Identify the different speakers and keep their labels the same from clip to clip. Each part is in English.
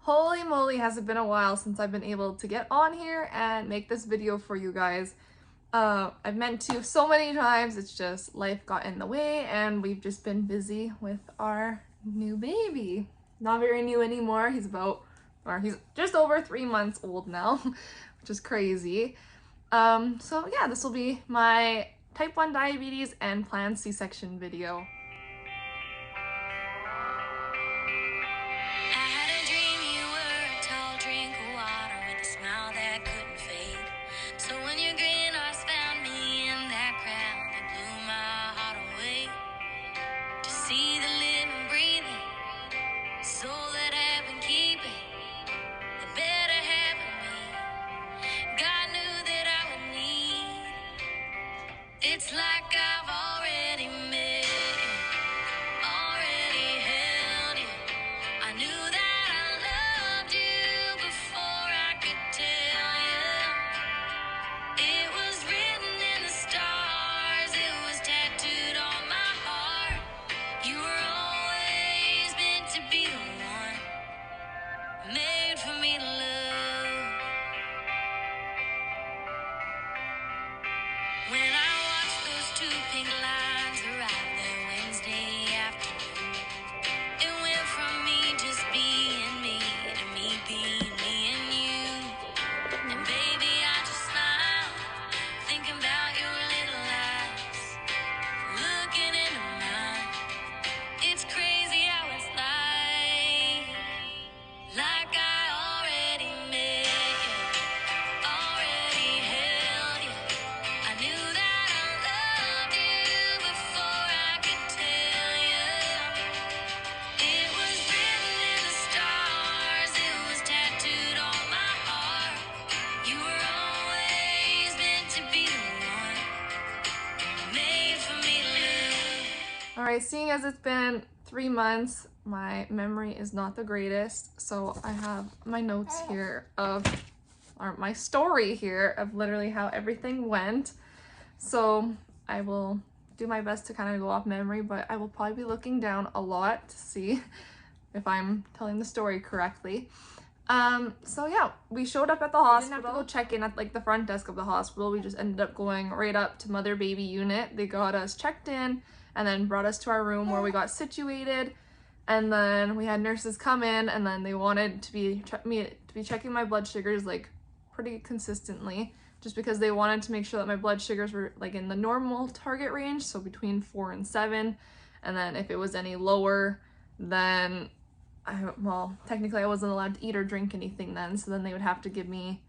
Speaker 1: Holy moly, has it been a while since I've been able to get on here and make this video for you guys. I've meant to so many times, it's just life got in the way and we've just been busy with our new baby. Not very new anymore, he's just over 3 months old now, which is crazy. So yeah, this will be my type 1 diabetes and planned C-section video.
Speaker 2: It's like I've already met you, already held you. I knew that I loved you before I could tell you. It was written in the stars, it was tattooed on my heart. You were always meant to be the one, made for me to love. When I watched those two pink lines arrive there Wednesday afternoon, it went from me just being me to me being me and you. And baby, I just smile, thinking about your little eyes, looking into mine. It's crazy how it's like I already met you, already held you. I knew that I loved you before I could tell you. It was written in the stars, it was tattooed on my heart. You were always meant to be the one, made for me to live.
Speaker 1: Alright, seeing as it's been 3 months, my memory is not the greatest, so I have my notes here or my story here of literally how everything went. So I will do my best to kind of go off memory, but I will probably be looking down a lot to see if I'm telling the story correctly. So yeah, we showed up at the hospital. We didn't have to go check in at like the front desk of the hospital. We just ended up going right up to mother baby unit. They got us checked in and then brought us to our room where we got situated. And then we had nurses come in, and then they wanted to be checking my blood sugars like pretty consistently, just because they wanted to make sure that my blood sugars were like in the normal target range, so between 4 and 7. And then if it was any lower, then well, technically I wasn't allowed to eat or drink anything then, so then they would have to give me,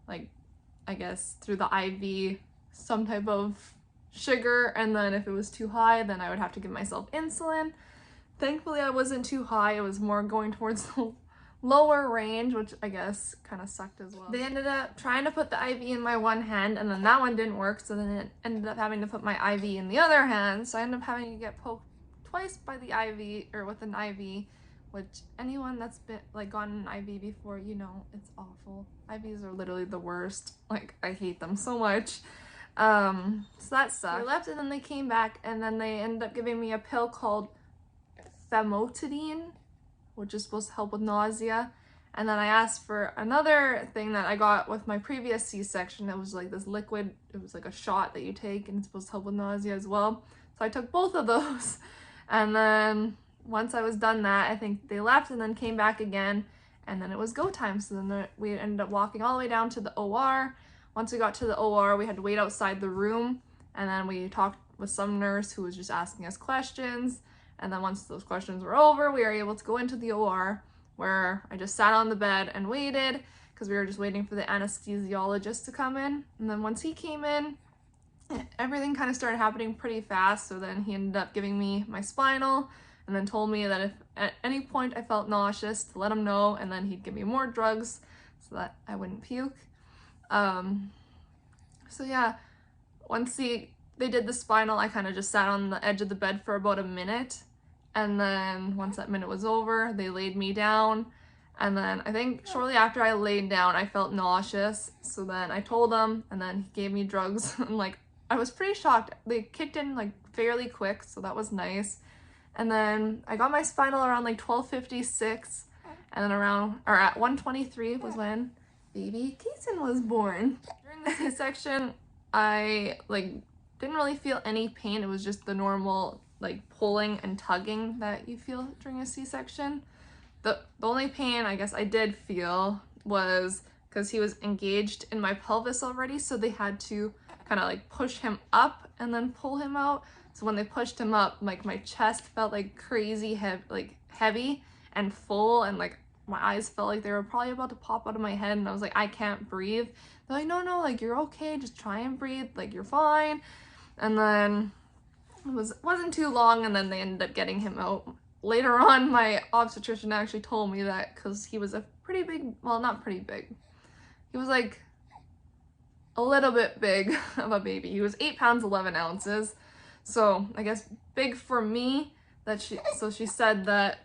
Speaker 1: like, I guess through the IV, some type of sugar, and then if it was too high, then I would have to give myself insulin. Thankfully I wasn't too high, it was more going towards the lower range, which I guess kind of sucked as well. They ended up trying to put the IV in my one hand, and then that one didn't work, so then it ended up having to put my IV in the other hand, so I ended up having to get poked twice by the IV, or with an IV, which anyone that's been like gotten an IV before, you know, it's awful. IVs are literally the worst. Like, I hate them so much. So that sucked. They left and then they came back, and then they ended up giving me a pill called famotidine, which is supposed to help with nausea. And then I asked for another thing that I got with my previous C-section. It was like this liquid, it was like a shot that you take, and it's supposed to help with nausea as well. So I took both of those. And then once I was done that, I think they left and then came back again, and then it was go time. So then we ended up walking all the way down to the OR. Once we got to the OR, we had to wait outside the room, and then we talked with some nurse who was just asking us questions. And then once those questions were over, we were able to go into the OR, where I just sat on the bed and waited, because we were just waiting for the anesthesiologist to come in. And then once he came in, everything kind of started happening pretty fast. So then he ended up giving me my spinal, and then told me that if at any point I felt nauseous, to let him know, and then he'd give me more drugs so that I wouldn't puke. So yeah, once they did the spinal, I kind of just sat on the edge of the bed for about a minute, and then once that minute was over, they laid me down, and then I think shortly after I laid down, I felt nauseous, so then I told him, and then he gave me drugs, and like, I was pretty shocked. They kicked in like fairly quick, so that was nice. And then I got my spinal around like 12:56, And then at 1:23 was when baby Kason was born. During the C-section, I didn't really feel any pain. It was just the normal pulling and tugging that you feel during a C-section. The only pain I guess I did feel was because he was engaged in my pelvis already, so they had to kind of push him up and then pull him out. So when they pushed him up, my chest felt crazy heavy and full, and my eyes felt like they were probably about to pop out of my head, and I was like, I can't breathe. They're like, no, you're okay, just try and breathe, you're fine. And then it wasn't too long, and then they ended up getting him out. Later on, my obstetrician actually told me that because he was a pretty big, well, not pretty big, he was a little bit big of a baby. He was 8 pounds 11 ounces, so I guess big for me. So she said that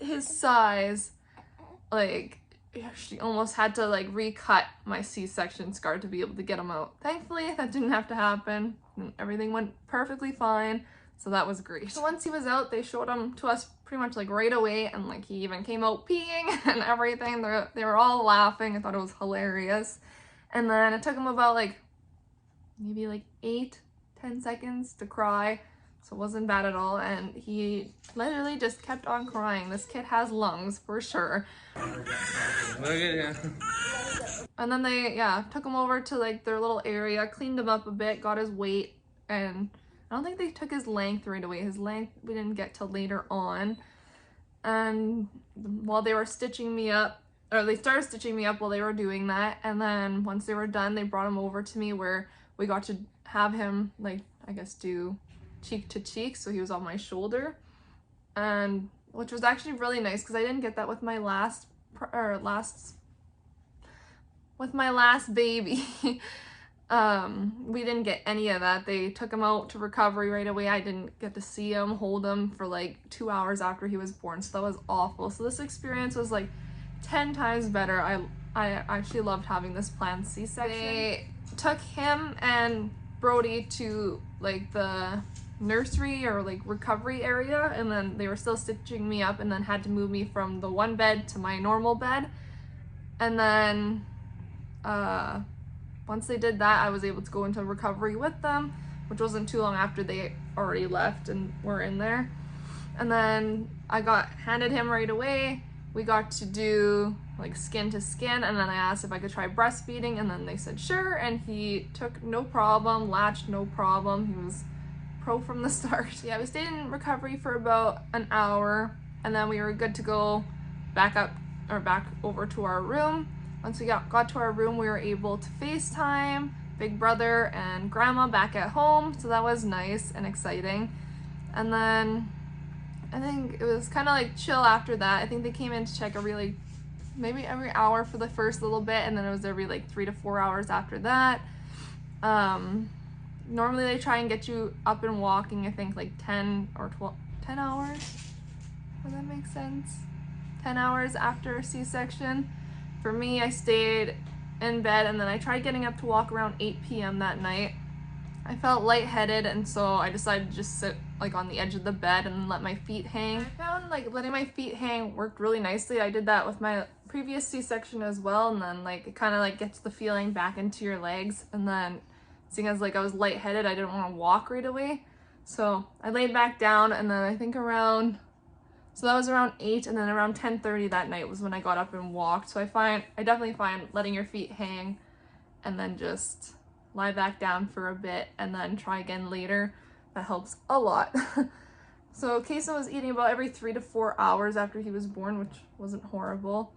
Speaker 1: his size, she almost had to recut my C-section scar to be able to get him out. Thankfully, that didn't have to happen. Everything went perfectly fine, so that was great. So once he was out, they showed him to us pretty much right away, and he even came out peeing and everything. They were all laughing. I thought it was hilarious. And then it took him about maybe 8-10 seconds to cry, so it wasn't bad at all, and he literally just kept on crying. This kid has lungs for sure. And then they took him over to their little area, cleaned him up a bit, got his weight, and I don't think they took his length right away. His length we didn't get till later on. And while they were stitching me up, or they started stitching me up while they were doing that, and then once they were done, they brought him over to me where we got to have him I guess do cheek to cheek, so he was on my shoulder, and which was actually really nice because I didn't get that with my last baby. We didn't get any of that. They took him out to recovery right away. I didn't get to see him, hold him for 2 hours after he was born, so that was awful. So this experience was 10 times better. I actually loved having this planned C-section. They took him and Brody to the nursery or recovery area, and then they were still stitching me up, and then had to move me from the one bed to my normal bed. And then once they did that, I was able to go into recovery with them, which wasn't too long after they already left and were in there. And then I got handed him right away. We got to do skin to skin, and then I asked if I could try breastfeeding, and then they said sure, and he took no problem, latched no problem. He was pro from the start. Yeah, we stayed in recovery for about an hour, and then we were good to go back over to our room. Once we got to our room, we were able to FaceTime Big Brother and Grandma back at home, so that was nice and exciting. And then I think it was kind of chill after that. I think they came in to check maybe every hour for the first little bit, and then it was every 3 to 4 hours after that. Normally they try and get you up and walking, I think 10 hours. Does that make sense? 10 hours after a C-section. For me, I stayed in bed, and then I tried getting up to walk around 8 p.m. that night. I felt lightheaded, and so I decided to just sit on the edge of the bed and let my feet hang. I found letting my feet hang worked really nicely. I did that with my previous C-section as well, and then it kind of gets the feeling back into your legs. And then seeing as I was lightheaded, I didn't want to walk right away, so I laid back down, and then I think so that was around 8, and then around 10:30 that night was when I got up and walked. So I definitely find letting your feet hang and then just lie back down for a bit and then try again later, that helps a lot. So Kason was eating about every 3 to 4 hours after he was born, which wasn't horrible.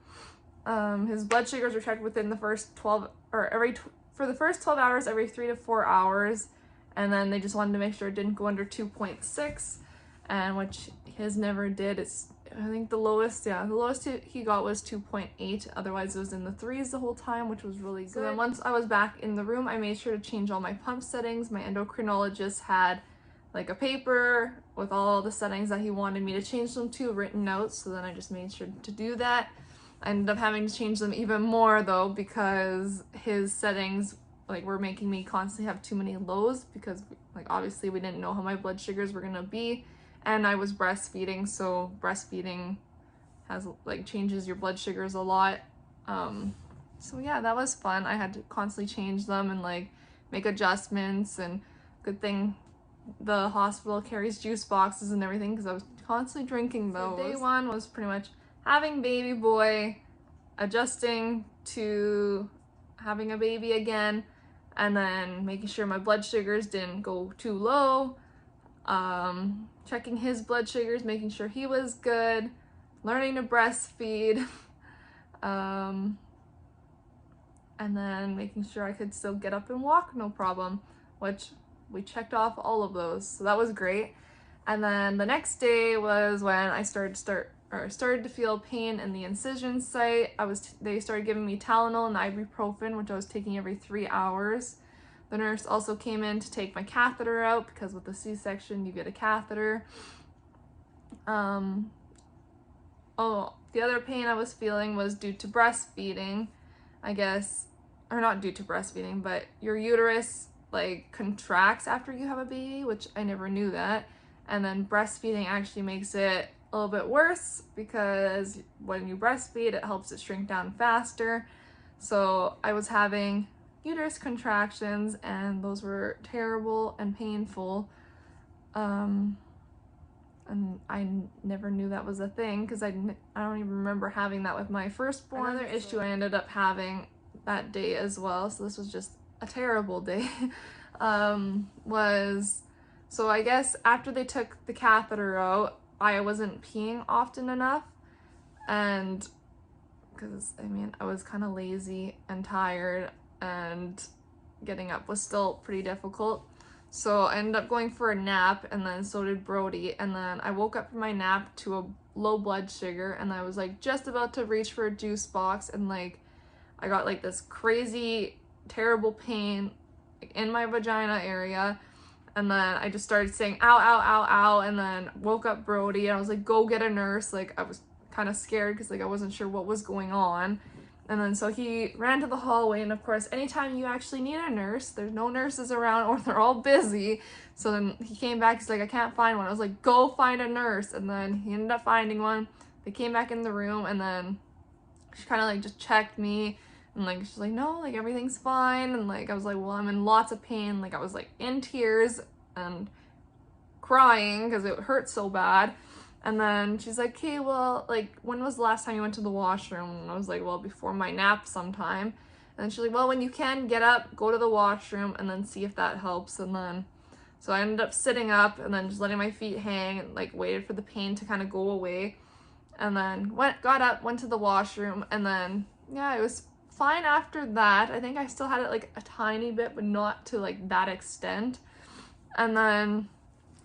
Speaker 1: His blood sugars were checked within the first 12, for the first 12 hours, every 3 to 4 hours, and then they just wanted to make sure it didn't go under 2.6, and which his never did. I think the lowest he got was 2.8. Otherwise, it was in the 3s the whole time, which was really good. So then once I was back in the room, I made sure to change all my pump settings. My endocrinologist had a paper with all the settings that he wanted me to change them to written out, so then I just made sure to do that. I ended up having to change them even more though, because his settings were making me constantly have too many lows, because obviously we didn't know how my blood sugars were gonna be, and I was breastfeeding, so breastfeeding has like changes your blood sugars a lot. So yeah, that was fun. I had to constantly change them and like make adjustments, and good thing the hospital carries juice boxes and everything because I was constantly drinking those. So day one was pretty much having baby boy, adjusting to having a baby again, and then making sure my blood sugars didn't go too low, checking his blood sugars, making sure he was good, learning to breastfeed, and then making sure I could still get up and walk no problem, which we checked off all of those, so that was great. And then the next day was when I started to feel pain in the incision site. They started giving me Tylenol and ibuprofen, which I was taking every 3 hours. The nurse also came in to take my catheter out because with the C-section you get a catheter. Oh, the other pain I was feeling was due to breastfeeding, I guess, or not due to breastfeeding, but your uterus like contracts after you have a baby, which I never knew that. And then breastfeeding actually makes it a little bit worse because when you breastfeed, it helps it shrink down faster. So I was having uterus contractions, and those were terrible and painful. And I never knew that was a thing because I don't even remember having that with my firstborn. Another issue I ended up having that day as well, so this was just a terrible day, so I guess after they took the catheter out, I wasn't peeing often enough, and because I mean I was kind of lazy and tired, and getting up was still pretty difficult. So I ended up going for a nap, and then so did Brody, and then I woke up from my nap to a low blood sugar, and I was like just about to reach for a juice box, and like I got like this crazy terrible pain in my vagina area, and then I just started saying ow, ow, ow, ow, and then woke up Brody, and I was like, go get a nurse. Like I was kind of scared because like I wasn't sure what was going on. And then so he ran to the hallway, and of course anytime you actually need a nurse, there's no nurses around or they're all busy. So then he came back, he's like, I can't find one. I was like, go find a nurse. And then he ended up finding one. They came back in the room, and then she kind of like just checked me, and like she's like, no, like everything's fine. And like I was like, well, I'm in lots of pain. Like I was like in tears and crying because it hurt so bad. And then she's like, okay, well, like, when was the last time you went to the washroom? And I was like, well, before my nap sometime. And she's like, well, when you can get up, go to the washroom and then see if that helps. And then, so I ended up sitting up and then just letting my feet hang and like waited for the pain to kind of go away. And then got up, went to the washroom, and then, yeah, it was fine after that. I think I still had it like a tiny bit, but not to like that extent. And then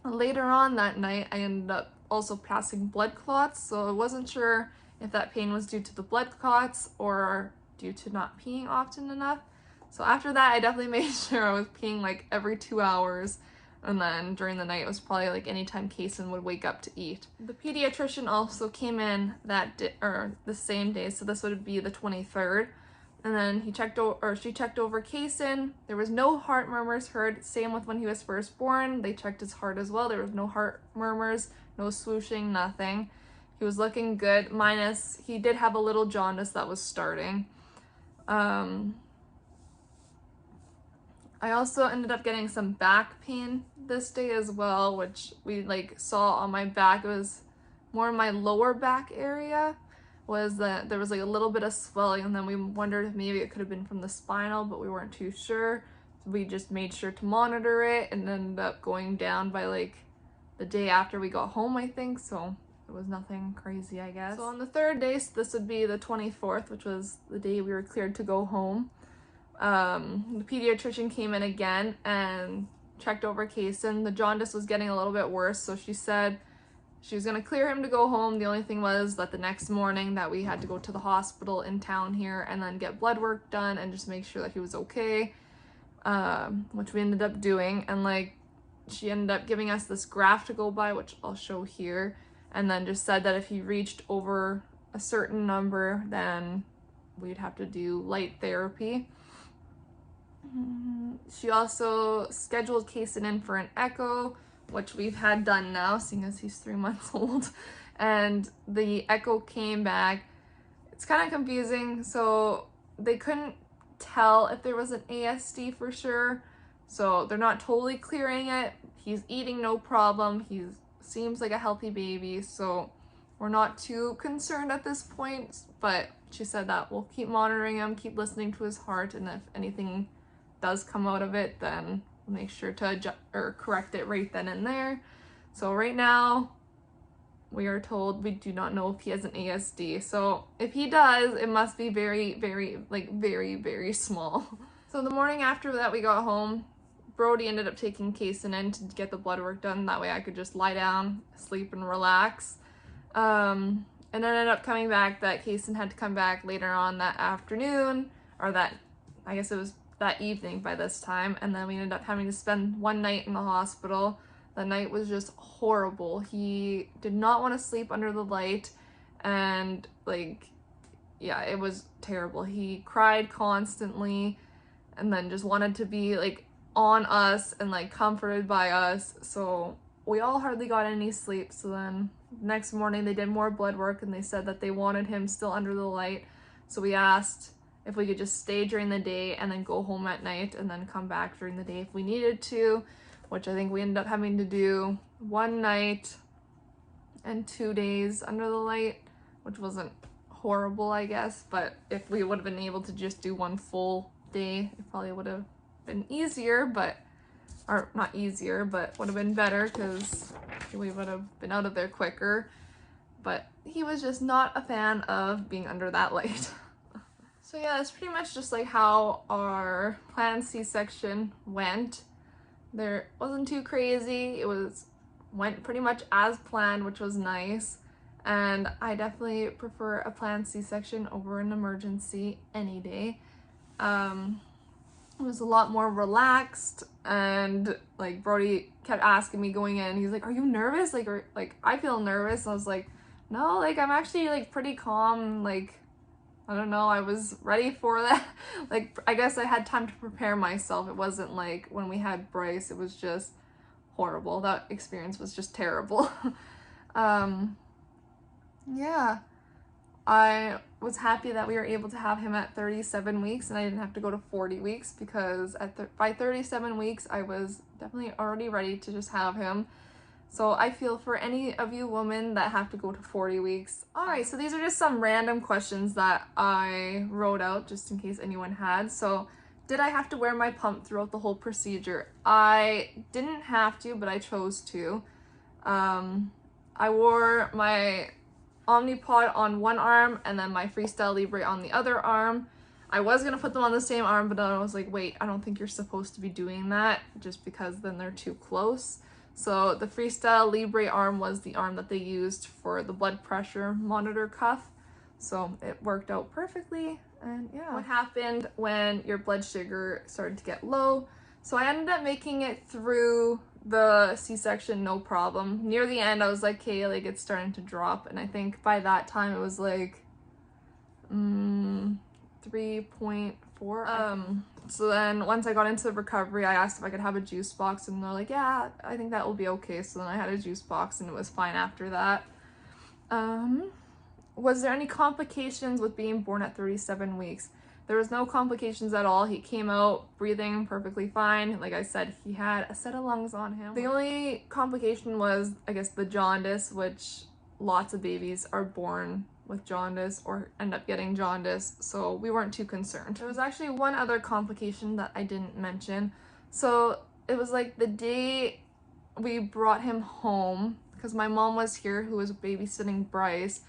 Speaker 1: later on that night, I ended up also passing blood clots, so I wasn't sure if that pain was due to the blood clots or due to not peeing often enough. So after that, I definitely made sure I was peeing like every 2 hours, and then during the night it was probably like anytime Kaysen would wake up to eat. The pediatrician also came in the same day, so this would be the 23rd, and then she checked over Kaysen. There was no heart murmurs heard. Same with when he was first born. They checked his heart as well. There was no heart murmurs, no swooshing, nothing. He was looking good, minus he did have a little jaundice that was starting. I also ended up getting some back pain this day as well, which we like saw on my back. It was more in my lower back area, was that there was like a little bit of swelling, and then we wondered if maybe it could have been from the spinal, but we weren't too sure. So we just made sure to monitor it, and ended up going down by like the day after we got home, I think. So it was nothing crazy, I guess. So on the third day, so this would be the 24th, which was the day we were cleared to go home. The pediatrician came in again and checked over Kaysen. The jaundice was getting a little bit worse, so she said she was going to clear him to go home. The only thing was that the next morning that we had to go to the hospital in town here and then get blood work done and just make sure that he was okay, which we ended up doing. And like she ended up giving us this graph to go by, which I'll show here, and then just said that if he reached over a certain number, then we'd have to do light therapy. She also scheduled Kaysen in for an echo, which we've had done now, seeing as he's 3 months old. and the echo came back. It's kind of confusing, so they couldn't tell if there was an ASD for sure, so they're not totally clearing it. He's eating no problem. He seems like a healthy baby, so we're not too concerned at this point, but she said that we'll keep monitoring him, keep listening to his heart, and if anything does come out of it, then we'll make sure to adjust or correct it right then and there. So right now, we are told we do not know if he has an ASD. So if he does, it must be very, very, very small. So the morning after that we got home, Brody ended up taking Kaysen in to get the blood work done. That way I could just lie down, sleep, and relax. And it ended up coming back that Kaysen had to come back later on that afternoon, or that, I guess it was that evening by this time. And then we ended up having to spend one night in the hospital. The night was just horrible. He did not want to sleep under the light, and like, yeah, it was terrible. He cried constantly and then just wanted to be like on us and like comforted by us. So we all hardly got any sleep. So then next morning they did more blood work and they said that they wanted him still under the light. So we asked if we could just stay during the day and then go home at night and then come back during the day if we needed to, which I think we ended up having to do 1 night and 2 days under the light, which wasn't horrible, I guess, but if we would have been able to just do 1 full day, it probably would have been easier, but, or not easier, but would have been better because we would have been out of there quicker. But he was just not a fan of being under that light. So yeah, that's pretty much just like how our planned C-section went. There wasn't too crazy. It went pretty much as planned, which was nice. And I definitely prefer a planned C-section over an emergency any day. It was a lot more relaxed, and like Brody kept asking me going in. He's like, "Are you nervous?" Like I feel nervous. And I was like, "No, like I'm actually like pretty calm. Like I don't know, I was ready for that." Like I guess I had time to prepare myself. It wasn't like when we had Bryce, it was just horrible. That experience was just terrible. Yeah, I was happy that we were able to have him at 37 weeks and I didn't have to go to 40 weeks because by 37 weeks I was definitely already ready to just have him. So I feel for any of you women that have to go to 40 weeks. Alright, so these are just some random questions that I wrote out just in case anyone had. So, did I have to wear my pump throughout the whole procedure? I didn't have to, but I chose to. I wore my Omnipod on one arm and then my Freestyle Libre on the other arm. I was gonna put them on the same arm, but then I was like, wait, I don't think you're supposed to be doing that just because then they're too close. So the Freestyle Libre arm was the arm that they used for the blood pressure monitor cuff. So it worked out perfectly. And yeah. What happened when your blood sugar started to get low? So I ended up making it through the C-section no problem. Near the end I was like, okay, like it's starting to drop, and I think by that time it was like 3.4. So then once I got into the recovery, I asked if I could have a juice box and they're like, yeah, I think that will be okay. So then I had a juice box and it was fine after that. Was there any complications with being born at 37 weeks? There was no complications at all. He came out breathing perfectly fine. Like I said, he had a set of lungs on him. The only complication was, I guess, the jaundice, which lots of babies are born with jaundice or end up getting jaundice, so we weren't too concerned. There was actually one other complication that I didn't mention. So it was like the day we brought him home, because my mom was here who was babysitting Bryce,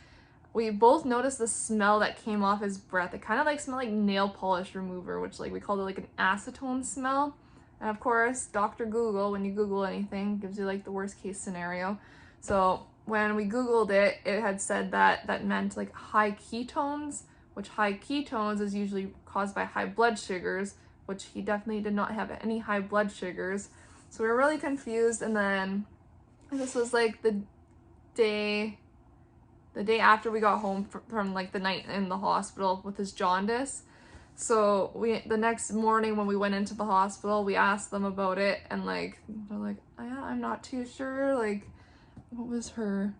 Speaker 1: we both noticed the smell that came off his breath. It kind of like smelled like nail polish remover, which like we called it like an acetone smell. And of course, Dr. Google, when you Google anything, gives you like the worst case scenario. So when we Googled it, it had said that that meant like high ketones, which high ketones is usually caused by high blood sugars, which he definitely did not have any high blood sugars. So we were really confused. And then this was like the day after we got home from like the night in the hospital with his jaundice. So the next morning when we went into the hospital, we asked them about it, and like they're like, yeah, I'm not too sure, like what was her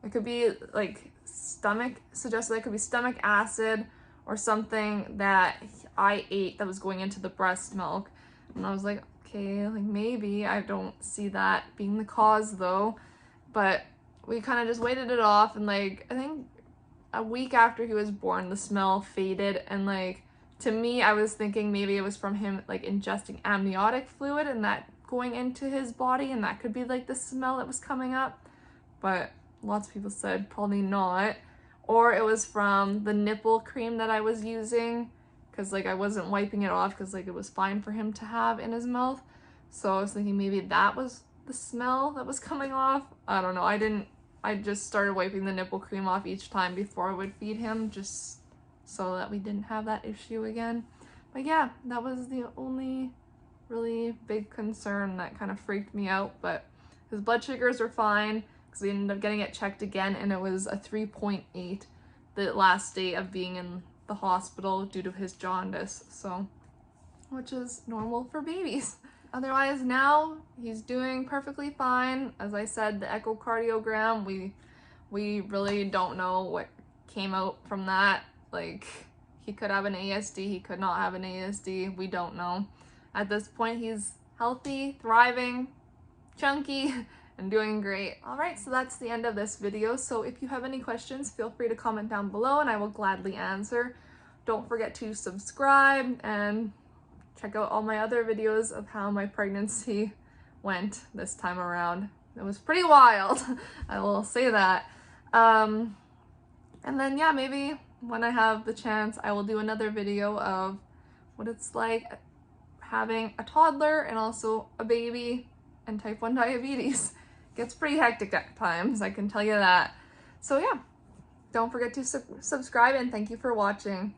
Speaker 1: It could be like suggested it could be stomach acid or something that I ate that was going into the breast milk. And I was like, okay, like maybe. I don't see that being the cause though. But we kind of just waited it off, and like I think a week after he was born, the smell faded, and like to me, I was thinking maybe it was from him like ingesting amniotic fluid and that going into his body, and that could be like the smell that was coming up. But lots of people said probably not. Or it was from the nipple cream that I was using, because like I wasn't wiping it off because like it was fine for him to have in his mouth. So I was thinking maybe that was the smell that was coming off. I don't know. I just started wiping the nipple cream off each time before I would feed him, just so that we didn't have that issue again. But yeah, that was the only really big concern that kind of freaked me out. But his blood sugars were fine, because we ended up getting it checked again, and it was a 3.8 the last day of being in the hospital due to his jaundice, so which is normal for babies. Otherwise, now he's doing perfectly fine. As I said, the echocardiogram, we really don't know what came out from that. Like, he could have an ASD, he could not have an ASD, we don't know. At this point, he's healthy, thriving, chunky, and doing great. All right, so that's the end of this video. So if you have any questions, feel free to comment down below and I will gladly answer. Don't forget to subscribe and check out all my other videos of how my pregnancy went this time around. It was pretty wild, I will say that. And then yeah, maybe when I have the chance, I will do another video of what it's like having a toddler and also a baby and type 1 diabetes. Gets pretty hectic at times, I can tell you that. So yeah, don't forget to subscribe, and thank you for watching.